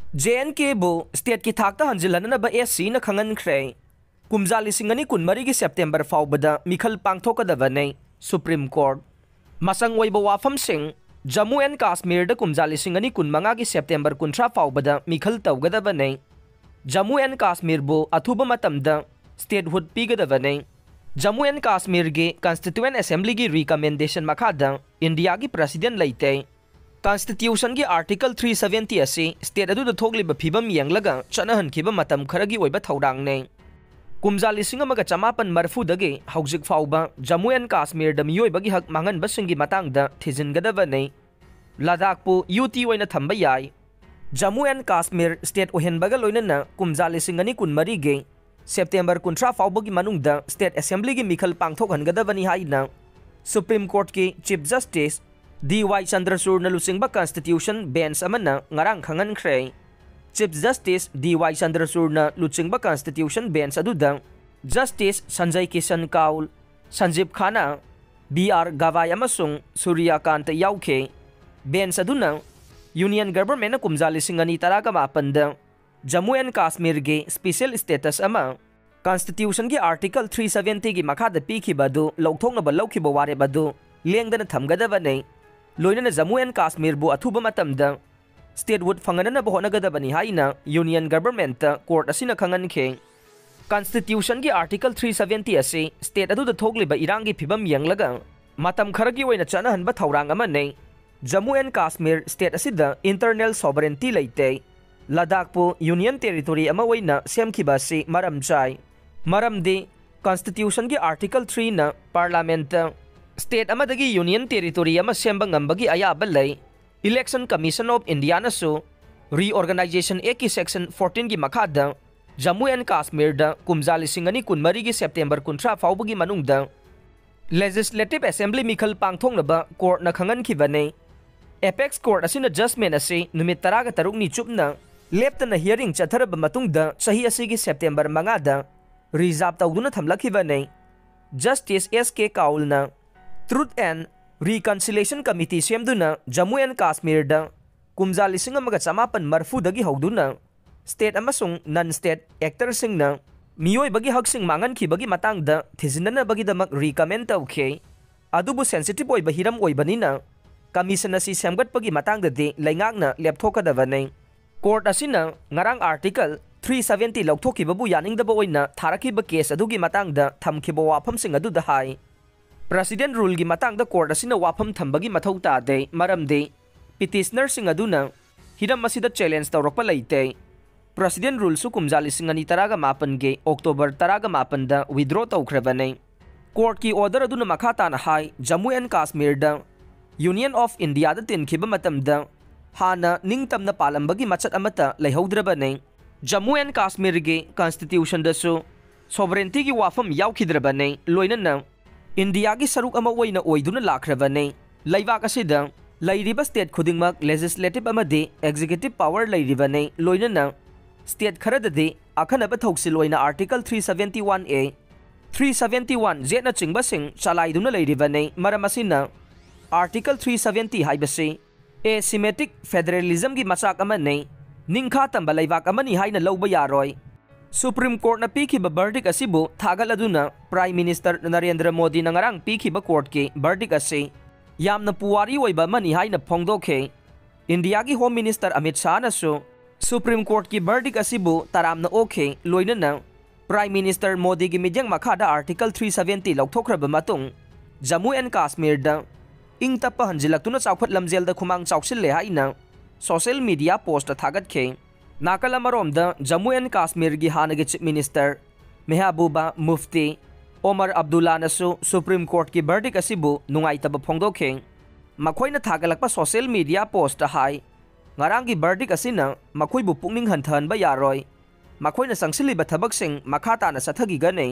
JNK bu state ki thakta hanjilanaba SC na khangan khre kumja lisingani kunmari gi September faubada mikhal pangthokadabane Supreme Court masang waiba wafam sing Jammu and Kashmir da kumja lisingani kunmanga gi September kuntra faubada mikhal tawgadabane Jammu and Kashmir bu athuba matamda statehood pigadabane Jammu and Kashmir gi Constituent Assembly gi recommendation makhada India gi president laite Constitution की Article 370 असी state अदुदा थोगलिबा फिबम यंगलगा चनहनखिबा मतम खरगी ओइबा थौडांगने कुमजा लिसिंग अमगा चमापन मरफुदगे हौजिक फाउबा Jammu and Kashmir the मियोइबगी हक मांगनबसिंगी मतांगदा थिजिनगदबने लद्दाख पु UT ओइना थंबा याय Jammu and Kashmir state ओहेनबगा लोइनना कुमजा लिसिंग अनि कुनमरी गे September कुंट्रा फाउबगी मनुंगदा state assembly की मिखल पांगथोकहनगदबनी हाइना supreme court की chief justice D.Y. Chandrachud na lusingba Constitution Bench amana ngarang khangan khre Chief Justice D.Y. Chandrachud na lusingba Constitution Bench aduda Justice Sanjay Kishan Kaul, Sanjeev Khanna, B.R. Gavai amasung Surya Kant yauke Bench aduna Union Government na kumja lising ani taraga mapanda Jammu and Kashmir ge special status ama Constitution ki Article 370 ki makhada pikhibadu lawthoknaba lawkhiba ware badu lengdana thamgadabane लोइनना Jammu and Kashmir बु अथुबा मतमदा स्टेटवुड फंगनना बहोनगदबनी हाइना union government court असिना खंगनखे कॉन्स्टिट्यूशन की आर्टिकल 370 असे स्टेट अदुदा थोगलिबा इरांगी फिबम यंगलगा मतम खरगी ओइना चनहनबा थौरांग अमने जम्मू एंड काश्मीर स्टेट असिदा इंटरनल सॉवरेंटी लेते लद्दाख पु यूनियन टेरिटोरी अमा ओइना सेमखिबा से मरम चाय मरमदे कॉन्स्टिट्यूशन की आर्टिकल 3 ना पार्लियामेंट स्टेट अमदगी यूनियन टेरिटोरी अमा सेंबा ngambagi ayaba lay election commission of India नसु रीऑर्गेनाइजेशन एक्ट की सेक्शन 14 की मखादा जम्मू एंड काश्मीर दा कुमजा लिसिंगनी कुनमरी की सेप्टेम्बर कुंट्रा फाउबगी मनुंगदा लेजिस्लेटिव असेंबली मिखल पांगथोंगनबा कोर्ट न खंगनखिबने एपेक्स कोर्ट असिना जजमेंट असे नुमित 13 नि चुपना लेप्तना हियरिंग चथरब मतुंगदा सही असिगी सेप्टेम्बर 5 दा रिजर्व तौदुना थमलखिबने जस्टिस एस.के. काउलना ट्रुथ एंड रिकन्सिलेशन कमिटी सेमदुना जम्मू एंड काश्मीर दा कुमजा लिसिंग अमगा चमापन मरफुदगी हौदुना स्टेट अमसुंग नॉन स्टेट एक्टर सिंगना मियोइबगी हकसिंग मांगनखिबगी मतांगदा थिजिननबगीदमक रिकमेंड तौखे अदुबु सेंसिटिव ओइबा हिरम ओइबनिना कमीशन असी सेमगटपगी मतांगदे लैंगांगना लेपथोकदबने कोर्ट असिना ngarang आर्टिकल 370 लौथोखिबबु यानिंगदब ओइना थारखिबा केस अदुगी मतांगदा थमखिबा वाफमसिंग अदुदा हाई President rule की मतंग कोर्ट असिना वाफम थंबगी मथौ तादे मरमदे पिटिशनर सिंग अदुना हिरम मसिदा चैलेंज तौरकपा लैते President rule सु कुमजा लिसिंग अनि तरागा मापन गे अक्टोबर 13 दा विड्रॉ तौख्रबने कोर्ट की ऑर्डर अदुना मखाताना हाई जम्मू एंड काश्मीर दा यूनियन ऑफ इंडिया दा तिनखिबा मतमदा हाना निंगतमना पालंबगी मचत अमता लैहौद्रबने जम्मू एंड काश्मीर गे कॉन्स्टिट्यूशन दसु सोवरेंटी की वाफम याउखिद्रबने लोइनना इंडिया की सरुक अमा ओइना ओइदुना लाख्रबने लैबाक असिदा लैरिबा स्टेट खुदिंगमक लेजिस्लेटिव अमदे एग्जीक्यूटिव पावर लैरिबने लोइनना स्टेट खरददे अखनबा थौसिल ओइना आर्टिकल 371A 371 जेना चिंगबसिंग चलाइदुना लैरिबने मरम असिना आर्टिकल 370 हाइबसे एसिमेटिक फेडरलिज्म की मचाक अमने निंखा तंबा लैबाक अमनी हाइना लौबा यारोय सुप्रीम कोर्ट न पीखिबा बर्डिक असिबु थागलदुना प्राइम मिनिस्टर नरेंद्र मोदी न ngarang पीखिबा कोर्ट के बर्डिक असे यामना पुवारी ओइबा मनी हाइना फोंगदोखे इंडिया की होम मिनिस्टर अमित शाह नसु सुप्रीम कोर्ट की बर्डिक असिबु तरामना ओखे लोइनना प्राइम मिनिस्टर मोदी की मिजंग मखादा आर्टिकल 370 लौथोख्रबा मतुंग जम्मू एंड काश्मीर दा इंग तप्पा हंजिलक्तुना चाउखत लमजेल दा खुमांग चाउसिल्ले हाइना सोशल मीडिया पोस्ट थागतखे नाकल अमरोमदा जम्मू एंड काश्मीर की हानगी चीफ मिनिस्टर मेहबूबा मुफ्ती ओमर अब्दुल्ला नसु सुप्रीम कोर्ट की बर्डिक असिबु नुंगाइतबा फोंगदोखे मखोइना थागलकपा सोशल मीडिया पोस्ट हाई ngarang की बर्डिक असिना मखोइबु पुकनिंग हंथहनबा यारोय मखोइना संगसिलिबा थबकसिंग मखाताना सथगी गने